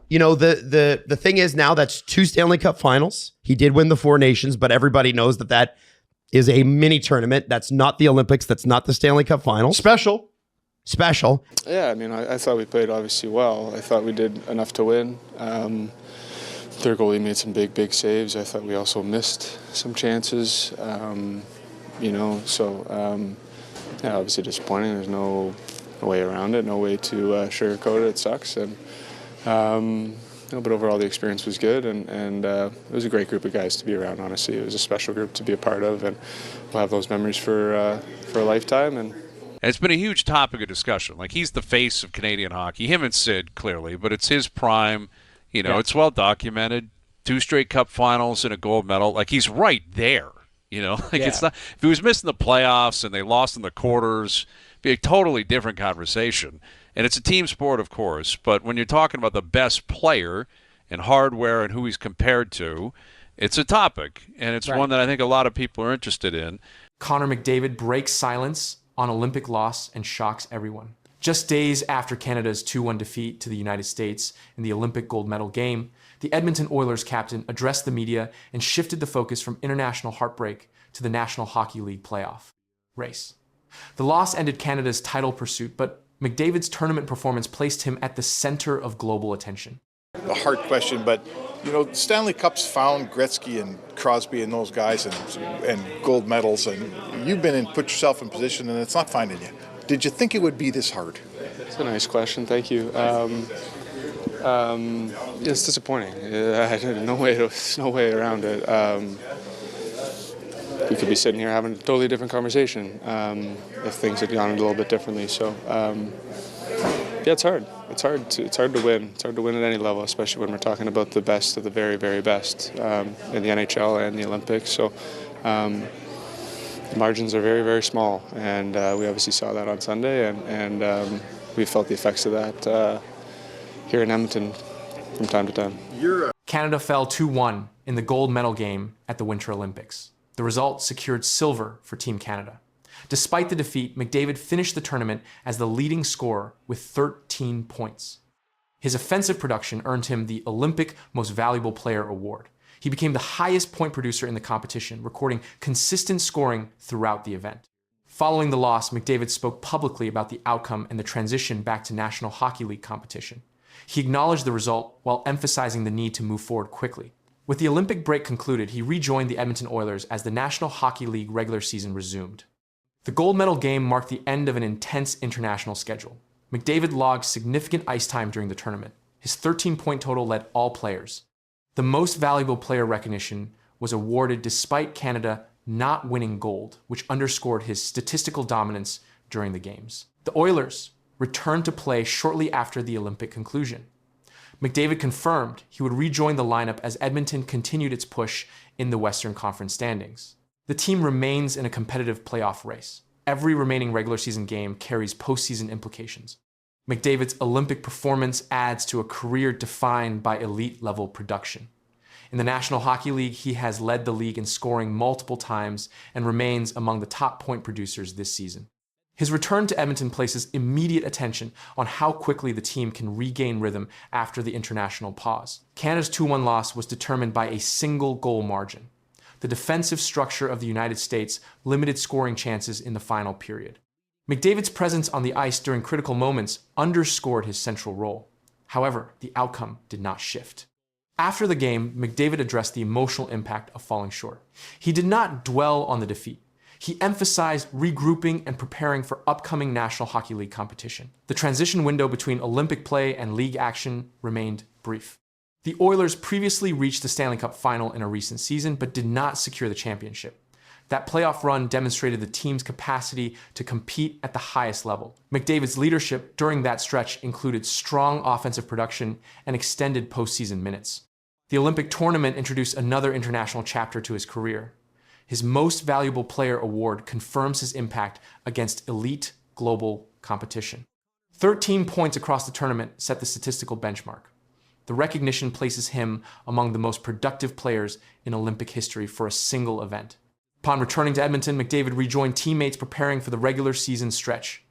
the thing is now that's 2 Stanley Cup finals. He did win the 4 Nations, but everybody knows that is a mini tournament. That's not the Olympics. That's not the Stanley Cup finals. Special. Yeah, I mean, I thought we played obviously well. I thought we did enough to win. Their goalie made some big saves. I thought we also missed some chances. Yeah, obviously disappointing. There's no way around it, no way to sugarcoat it. It sucks. But overall the experience was good, and it was a great group of guys to be around, honestly. It was a special group to be a part of, and we'll have those memories for a lifetime. And it's been a huge topic of discussion. Like, he's the face of Canadian hockey, him and Sid, clearly, but it's his prime. It's well documented. 2 straight Cup finals and a gold medal. Like, he's right there. It's not. If he was missing the playoffs and they lost in the quarters, it'd be a totally different conversation. And it's a team sport, of course, but when you're talking about the best player and hardware and who he's compared to, it's a topic, and it's one that I think a lot of people are interested in. Connor McDavid breaks silence on Olympic loss and shocks everyone. Just days after Canada's 2-1 defeat to the United States in the Olympic gold medal game, the Edmonton Oilers captain addressed the media and shifted the focus from international heartbreak to the National Hockey League playoff race. The loss ended Canada's title pursuit, but McDavid's tournament performance placed him at the center of global attention. A hard question, but Stanley Cups found Gretzky and Crosby and those guys and gold medals, and you've been put yourself in position, and it's not finding you. Did you think it would be this hard? it's a nice question. Thank you. It's disappointing. No way around it. We could be sitting here having a totally different conversation if things had gone a little bit differently. So, yeah, it's hard. It's hard to win. It's hard to win at any level, especially when we're talking about the best of the very, very best in the NHL and the Olympics. So, the margins are very, very small, and we obviously saw that on Sunday, and we felt the effects of that here in Edmonton from time to time. Canada fell 2-1 in the gold medal game at the Winter Olympics. The result secured silver for Team Canada. Despite the defeat, McDavid finished the tournament as the leading scorer with 13 points. His offensive production earned him the Olympic Most Valuable Player award. He became the highest point producer in the competition, recording consistent scoring throughout the event. Following the loss, McDavid spoke publicly about the outcome and the transition back to National Hockey League competition. He acknowledged the result while emphasizing the need to move forward quickly. With the Olympic break concluded, he rejoined the Edmonton Oilers as the National Hockey League regular season resumed. The gold medal game marked the end of an intense international schedule. McDavid logged significant ice time during the tournament. His 13-point total led all players. The Most Valuable Player recognition was awarded despite Canada not winning gold, which underscored his statistical dominance during the games. The Oilers returned to play shortly after the Olympic conclusion. McDavid confirmed he would rejoin the lineup as Edmonton continued its push in the Western Conference standings. The team remains in a competitive playoff race. Every remaining regular season game carries postseason implications. McDavid's Olympic performance adds to a career defined by elite-level production. In the National Hockey League, he has led the league in scoring multiple times and remains among the top point producers this season. His return to Edmonton places immediate attention on how quickly the team can regain rhythm after the international pause. Canada's 2-1 loss was determined by a single goal margin. The defensive structure of the United States limited scoring chances in the final period. McDavid's presence on the ice during critical moments underscored his central role. However, the outcome did not shift. After the game, McDavid addressed the emotional impact of falling short. He did not dwell on the defeat. He emphasized regrouping and preparing for upcoming National Hockey League competition. The transition window between Olympic play and league action remained brief. The Oilers previously reached the Stanley Cup final in a recent season, but did not secure the championship. That playoff run demonstrated the team's capacity to compete at the highest level. McDavid's leadership during that stretch included strong offensive production and extended postseason minutes. The Olympic tournament introduced another international chapter to his career. His Most Valuable Player award confirms his impact against elite global competition. 13 points across the tournament set the statistical benchmark. The recognition places him among the most productive players in Olympic history for a single event. Upon returning to Edmonton, McDavid rejoined teammates preparing for the regular season stretch.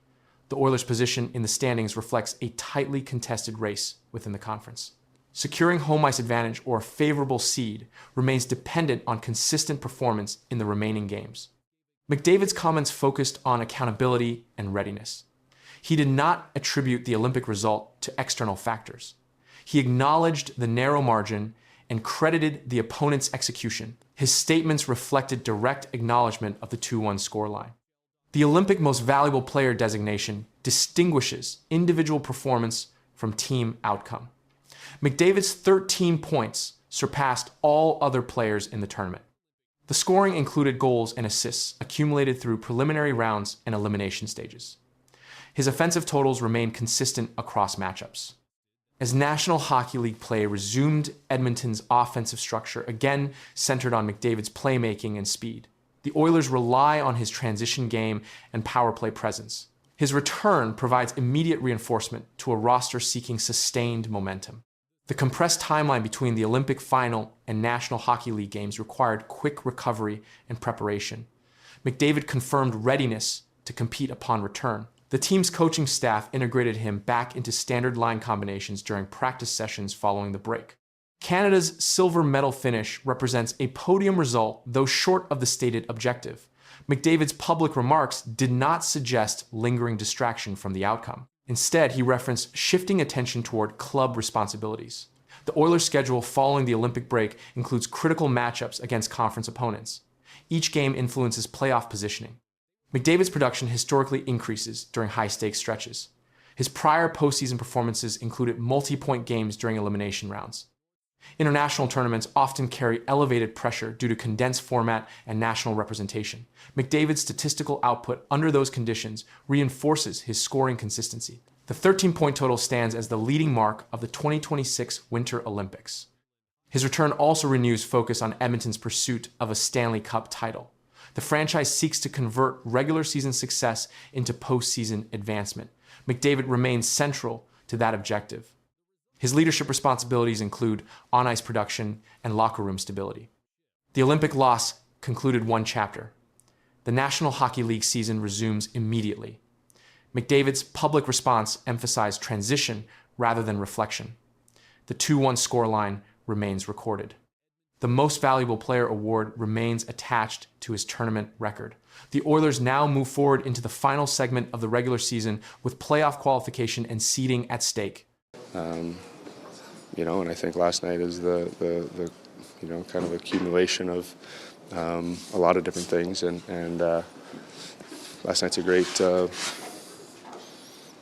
The Oilers' position in the standings reflects a tightly contested race within the conference. Securing home ice advantage or a favorable seed remains dependent on consistent performance in the remaining games. McDavid's comments focused on accountability and readiness. He did not attribute the Olympic result to external factors. He acknowledged the narrow margin and credited the opponent's execution. His statements reflected direct acknowledgement of the 2-1 scoreline. The Olympic Most Valuable Player designation distinguishes individual performance from team outcome. McDavid's 13 points surpassed all other players in the tournament. The scoring included goals and assists accumulated through preliminary rounds and elimination stages. His offensive totals remained consistent across matchups. As National Hockey League play resumed, Edmonton's offensive structure again centered on McDavid's playmaking and speed. The Oilers rely on his transition game and power play presence. His return provides immediate reinforcement to a roster seeking sustained momentum. The compressed timeline between the Olympic final and National Hockey League games required quick recovery and preparation. McDavid confirmed readiness to compete upon return. The team's coaching staff integrated him back into standard line combinations during practice sessions following the break. Canada's silver medal finish represents a podium result, though short of the stated objective. McDavid's public remarks did not suggest lingering distraction from the outcome. Instead, he referenced shifting attention toward club responsibilities. The Oilers' schedule following the Olympic break includes critical matchups against conference opponents. Each game influences playoff positioning. McDavid's production historically increases during high-stakes stretches. His prior postseason performances included multi-point games during elimination rounds. International tournaments often carry elevated pressure due to condensed format and national representation. McDavid's statistical output under those conditions reinforces his scoring consistency. The 13-point total stands as the leading mark of the 2026 Winter Olympics. His return also renews focus on Edmonton's pursuit of a Stanley Cup title. The franchise seeks to convert regular season success into postseason advancement. McDavid remains central to that objective. His leadership responsibilities include on-ice production and locker room stability. The Olympic loss concluded one chapter. The National Hockey League season resumes immediately. McDavid's public response emphasized transition rather than reflection. The 2-1 scoreline remains recorded. The Most Valuable Player award remains attached to his tournament record. The Oilers now move forward into the final segment of the regular season with playoff qualification and seeding at stake. And I think last night is the kind of accumulation of a lot of different things, and last night's a great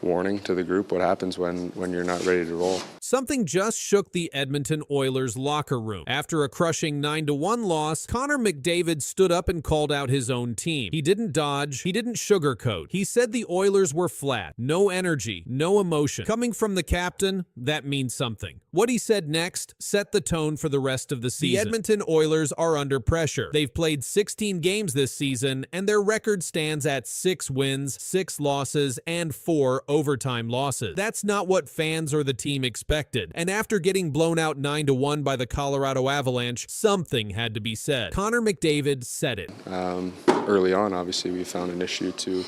warning to the group what happens when you're not ready to roll. Something just shook the Edmonton Oilers locker room. After a crushing 9-1 loss, Connor McDavid stood up and called out his own team. He didn't dodge, he didn't sugarcoat. He said the Oilers were flat. No energy, no emotion. Coming from the captain, that means something. What he said next set the tone for the rest of the season. The Edmonton Oilers are under pressure. They've played 16 games this season, and their record stands at 6 wins, 6 losses, and 4 overtime losses. That's not what fans or the team expected. And after getting blown out 9-1 by the Colorado Avalanche, something had to be said. Connor McDavid said it. Early on, obviously, we found an issue to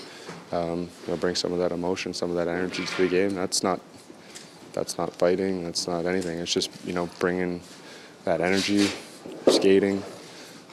bring some of that emotion, some of that energy to the game. That's not fighting. That's not anything. It's just bringing that energy, skating,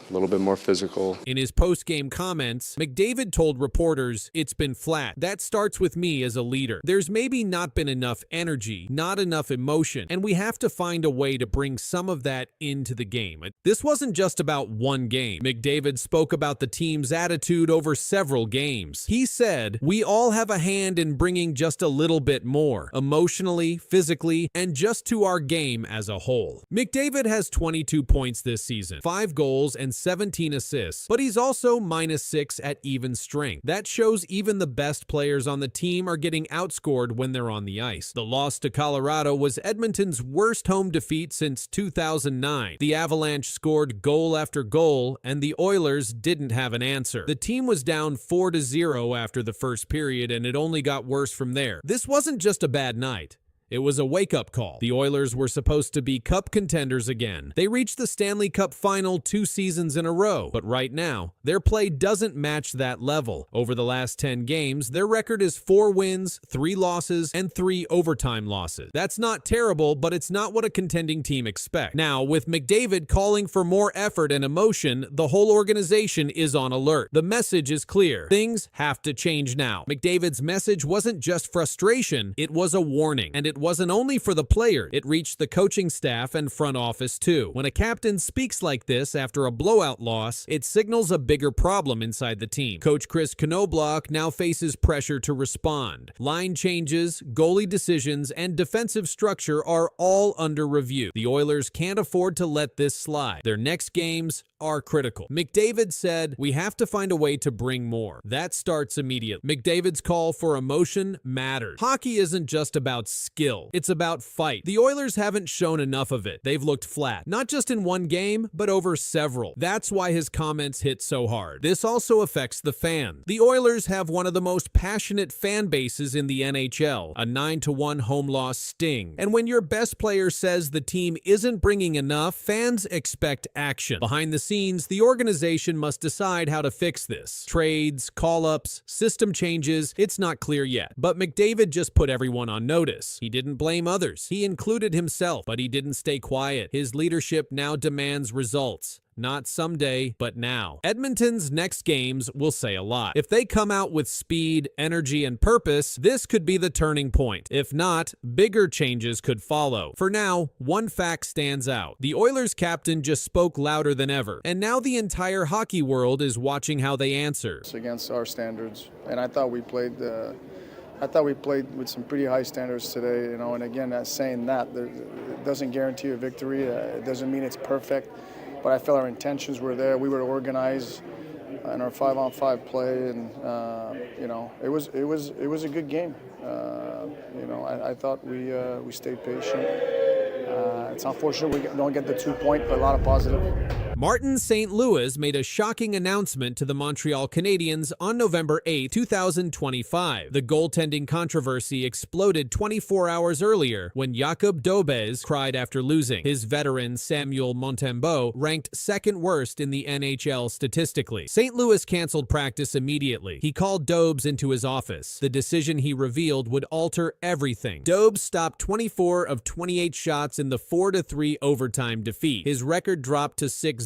a little bit more physical. In his post-game comments, McDavid told reporters, "It's been flat. That starts with me as a leader. There's maybe not been enough energy, not enough emotion, and we have to find a way to bring some of that into the game." This wasn't just about one game. McDavid spoke about the team's attitude over several games. He said, "We all have a hand in bringing just a little bit more, emotionally, physically, and just to our game as a whole." McDavid has 22 points this season, 5 goals, and 17 assists, but he's also -6 at even strength. That shows even the best players on the team are getting outscored when they're on the ice. The loss to Colorado was Edmonton's worst home defeat since 2009. The Avalanche scored goal after goal, and the Oilers didn't have an answer. The team was down 4-0 after the first period, and it only got worse from there. This wasn't just a bad night. It was a wake-up call. The Oilers were supposed to be cup contenders again. They reached the Stanley Cup final 2 seasons in a row, but right now, their play doesn't match that level. Over the last 10 games, their record is 4 wins, 3 losses, and 3 overtime losses. That's not terrible, but it's not what a contending team expects. Now, with McDavid calling for more effort and emotion, the whole organization is on alert. The message is clear. Things have to change now. McDavid's message wasn't just frustration, it was a warning. And it wasn't only for the players, it reached the coaching staff and front office too. When a captain speaks like this after a blowout loss, it signals a bigger problem inside the team. Coach Chris Knoblauch now faces pressure to respond. Line changes, goalie decisions, and defensive structure are all under review. The Oilers can't afford to let this slide. Their next games are critical. McDavid said, "We have to find a way to bring more." That starts immediately. McDavid's call for emotion matters. Hockey isn't just about skill. It's about fight. The Oilers haven't shown enough of it. They've looked flat, not just in one game, but over several. That's why his comments hit so hard. This also affects the fans. The Oilers have one of the most passionate fan bases in the NHL, a 9-1 home loss sting. And when your best player says the team isn't bringing enough, fans expect action. Behind the scenes, the organization must decide how to fix this. Trades, call-ups, system changes, it's not clear yet. But McDavid just put everyone on notice. He didn't blame others. He included himself, but he didn't stay quiet. His leadership now demands results. Not someday, but now. Edmonton's next games will say a lot. If they come out with speed, energy, and purpose, this could be the turning point. If not, bigger changes could follow. For now, one fact stands out. The Oilers captain just spoke louder than ever, and now the entire hockey world is watching how they answer. It's against our standards, and I thought we played with some pretty high standards today, and again, saying that, it doesn't guarantee a victory. It doesn't mean it's perfect. But I felt our intentions were there. We were organized in our 5-on-5 play, and it was a good game. I thought we stayed patient. It's unfortunate we don't get the 2-point, but a lot of positive. Martin St. Louis made a shocking announcement to the Montreal Canadiens on November 8, 2025. The goaltending controversy exploded 24 hours earlier when Jakub Dobes cried after losing. His veteran Samuel Montembeault ranked second worst in the NHL statistically. St. Louis canceled practice immediately. He called Dobes into his office. The decision he revealed would alter everything. Dobes stopped 24 of 28 shots in the 4-3 overtime defeat. His record dropped to 6-0-1.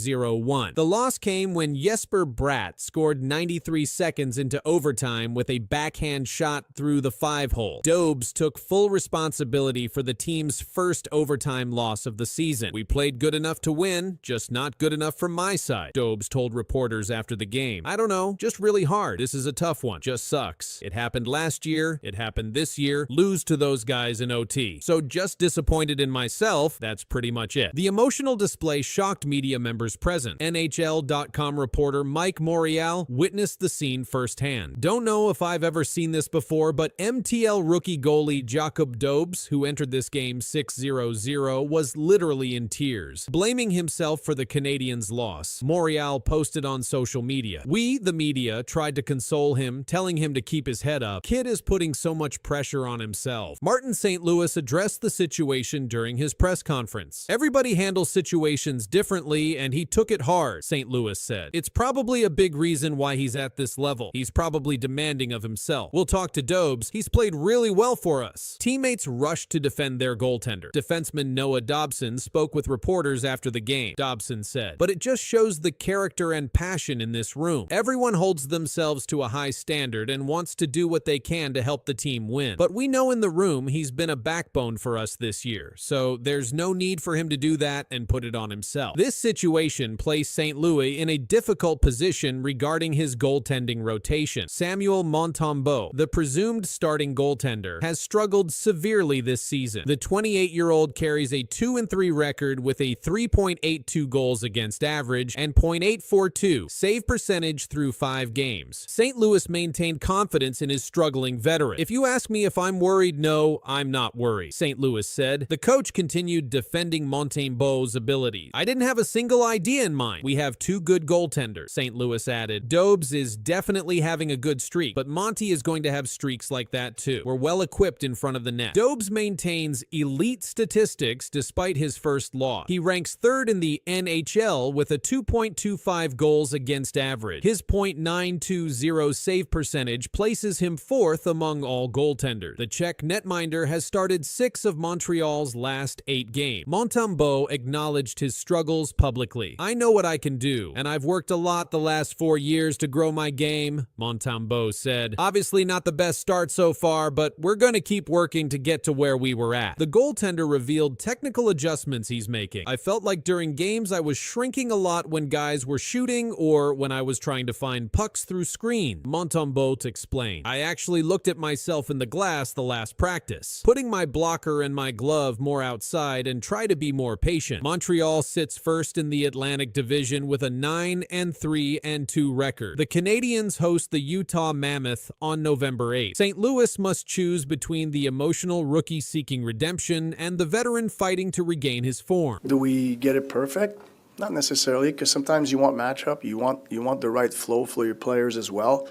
The loss came when Jesper Bratt scored 93 seconds into overtime with a backhand shot through the 5-hole. Dobes took full responsibility for the team's first overtime loss of the season. "We played good enough to win, just not good enough from my side," Dobes told reporters after the game. "I don't know, just really hard. This is a tough one. Just sucks. It happened last year, it happened this year. Lose to those guys in OT. So just disappointed in myself, that's pretty much it." The emotional display shocked media members present. NHL.com reporter Mike Montreal witnessed the scene firsthand. "Don't know if I've ever seen this before, but MTL rookie goalie Jakub Dobes, who entered this game 6-0-0, was literally in tears, blaming himself for the Canadiens' loss." Montreal posted on social media, "We, the media, tried to console him, telling him to keep his head up. Kid is putting so much pressure on himself." Martin St. Louis addressed the situation during his press conference. "Everybody handles situations differently, and he took it hard," St. Louis said. "It's probably a big reason why he's at this level. He's probably demanding of himself. We'll talk to Dobes. He's played really well for us." Teammates rushed to defend their goaltender. Defenseman Noah Dobson spoke with reporters after the game. Dobson said, "But it just shows the character and passion in this room. Everyone holds themselves to a high standard and wants to do what they can to help the team win. But we know in the room he's been a backbone for us this year, so there's no need for him to do that and put it on himself." This situation placed St. Louis in a difficult position regarding his goaltending rotation. Samuel Montembeault, the presumed starting goaltender, has struggled severely this season. The 28-year-old carries a 2-3 record with a 3.82 goals against average and .842 save percentage through 5 games. St. Louis maintained confidence in his struggling veteran. "If you ask me if I'm worried, no, I'm not worried," St. Louis said. The coach continued defending Montembeault's ability. "I didn't have a single idea idea in mind. We have 2 good goaltenders, St. Louis added. Dobes is definitely having a good streak, but Monty is going to have streaks like that too. We're well equipped in front of the net. Dobes maintains elite statistics despite his first loss. He ranks 3rd in the NHL with a 2.25 goals against average. His .920 save percentage places him 4th among all goaltenders. The Czech netminder has started 6 of Montreal's last 8 games. Montembeault acknowledged his struggles publicly. I know what I can do, and I've worked a lot the last 4 years to grow my game, Montembeault said. Obviously not the best start so far, but we're going to keep working to get to where we were at. The goaltender revealed technical adjustments he's making. I felt like during games I was shrinking a lot when guys were shooting or when I was trying to find pucks through screen, Montembeault explained. I actually looked at myself in the glass the last practice, putting my blocker and my glove more outside and try to be more patient. Montreal sits first in the Atlantic Division with a 9-3-2 record. The Canadiens host the Utah Mammoth on November 8th. St. Louis must choose between the emotional rookie seeking redemption and the veteran fighting to regain his form. Do we get it perfect? Not necessarily, because sometimes you want matchup, you want the right flow for your players as well.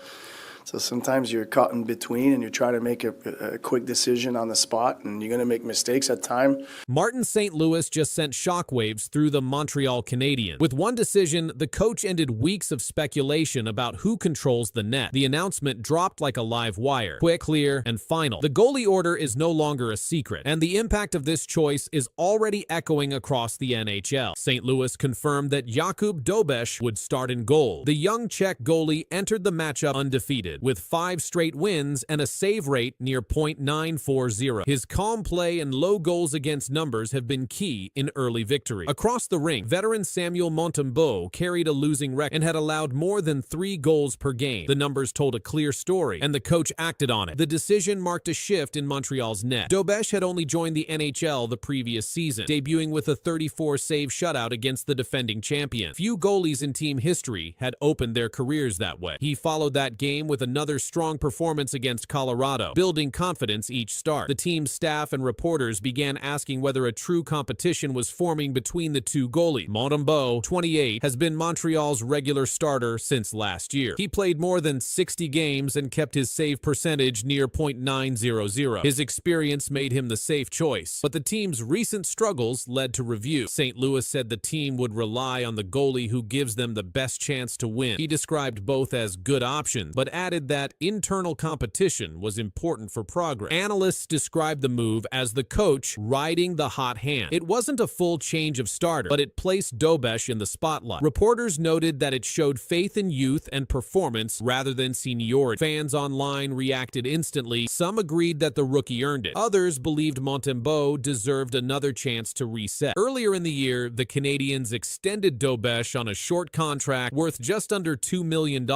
So sometimes you're caught in between and you try to make a quick decision on the spot, and you're going to make mistakes at times. Martin St. Louis just sent shockwaves through the Montreal Canadiens. With one decision, the coach ended weeks of speculation about who controls the net. The announcement dropped like a live wire. Quick, clear, and final. The goalie order is no longer a secret, and the impact of this choice is already echoing across the NHL. St. Louis confirmed that Jakub Dobeš would start in goal. The young Czech goalie entered the matchup undefeated, with 5 straight wins and a save rate near .940. His calm play and low goals against numbers have been key in early victory. Across the rink, veteran Samuel Montembeault carried a losing record and had allowed more than 3 goals per game. The numbers told a clear story, and the coach acted on it. The decision marked a shift in Montreal's net. Dobeš had only joined the NHL the previous season, debuting with a 34-save shutout against the defending champion. Few goalies in team history had opened their careers that way. He followed that game with another strong performance against Colorado, building confidence each start. The team's staff and reporters began asking whether a true competition was forming between the 2 goalies. Montembeault, 28, has been Montreal's regular starter since last year. He played more than 60 games and kept his save percentage near .900. His experience made him the safe choice, but the team's recent struggles led to review. St. Louis said the team would rely on the goalie who gives them the best chance to win. He described both as good options, but added that internal competition was important for progress. Analysts described the move as the coach riding the hot hand. It wasn't a full change of starter, but it placed Dobeš in the spotlight. Reporters noted that it showed faith in youth and performance rather than seniority. Fans online reacted instantly. Some agreed that the rookie earned it. Others believed Montembeault deserved another chance to reset. Earlier in the year, the Canadiens extended Dobeš on a short contract worth just under $2 million,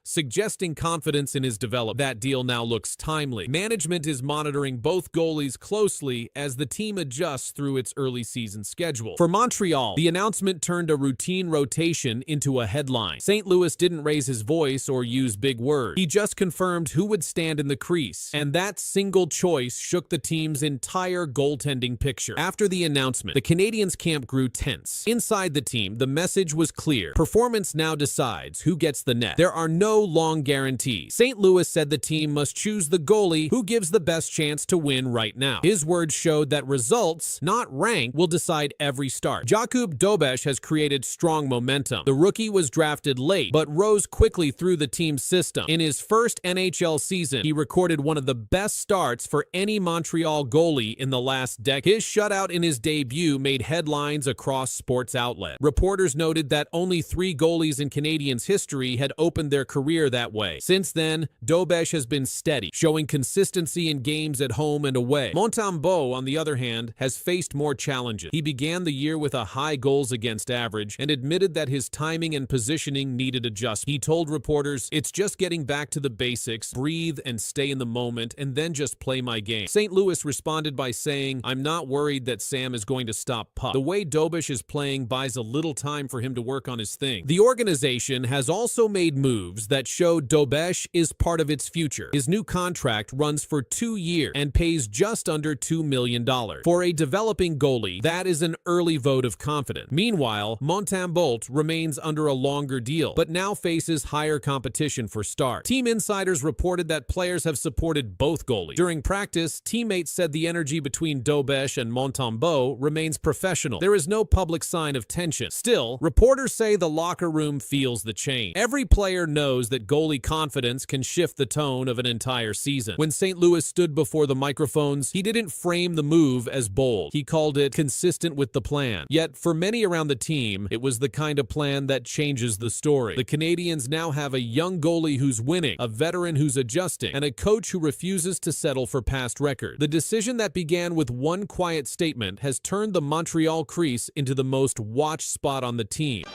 suggesting confidence in his development. That deal now looks timely. Management is monitoring both goalies closely as the team adjusts through its early season schedule. For Montreal, the announcement turned a routine rotation into a headline. St. Louis didn't raise his voice or use big words. He just confirmed who would stand in the crease, and that single choice shook the team's entire goaltending picture. After the announcement, the Canadiens camp grew tense. Inside the team, the message was clear. Performance now decides who gets the net. There are no long guarantees. St. Louis said the team must choose the goalie who gives the best chance to win right now. His words showed that results, not rank, will decide every start. Jakub Dobeš has created strong momentum. The rookie was drafted late, but rose quickly through the team's system. In his first NHL season, he recorded one of the best starts for any Montreal goalie in the last decade. His shutout in his debut made headlines across sports outlets. Reporters noted that only 3 goalies in Canadiens history had opened their career that way. Since then, Dobeš has been steady, showing consistency in games at home and away. Montembeault, on the other hand, has faced more challenges. He began the year with a high goals against average and admitted that his timing and positioning needed adjustment. He told reporters, "It's just getting back to the basics, breathe and stay in the moment, and then just play my game." St. Louis responded by saying, "I'm not worried that Sam is going to stop puck. The way Dobeš is playing buys a little time for him to work on his thing." The organization has also made moves that showed Dobeš Dobesh is part of its future. His new contract runs for 2 years and pays just under $2 million. For a developing goalie, that is an early vote of confidence. Meanwhile, Montembeault remains under a longer deal, but now faces higher competition for start. Team insiders reported that players have supported both goalies. During practice, teammates said the energy between Dobesh and Montembeault remains professional. There is no public sign of tension. Still, reporters say the locker room feels the change. Every player knows that goalie confidence can shift the tone of an entire season. When St. Louis stood before the microphones, he didn't frame the move as bold. He called it consistent with the plan. Yet, for many around the team, it was the kind of plan that changes the story. The Canadiens now have a young goalie who's winning, a veteran who's adjusting, and a coach who refuses to settle for past records. The decision that began with one quiet statement has turned the Montreal crease into the most watched spot on the team.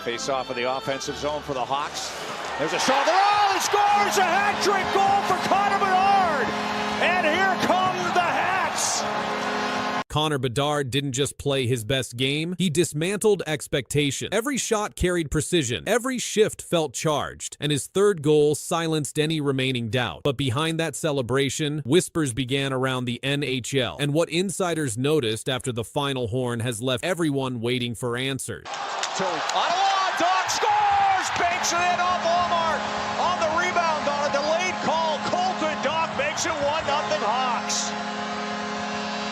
Face off of the offensive zone for the Hawks. There's a shot there. Oh, he scores a hat-trick goal for Connor Bedard. And here come the Hats. Connor Bedard didn't just play his best game, he dismantled expectation. Every shot carried precision, every shift felt charged, and his third goal silenced any remaining doubt. But behind that celebration, whispers began around the NHL, and what insiders noticed after the final horn has left everyone waiting for answers. Ottawa, Doc scores! Banks it in off Walmart. On the rebound on a delayed call, Colton Doc makes it 1-0 Hawks.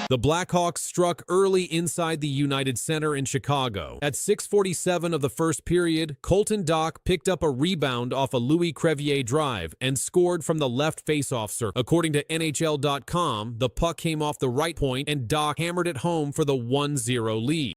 The Blackhawks struck early inside the United Center in Chicago. At 6:47 of the first period, Colton Dach picked up a rebound off a Louis Crevier drive and scored from the left faceoff circle. According to NHL.com, the puck came off the right point and Dach hammered it home for the 1-0 lead.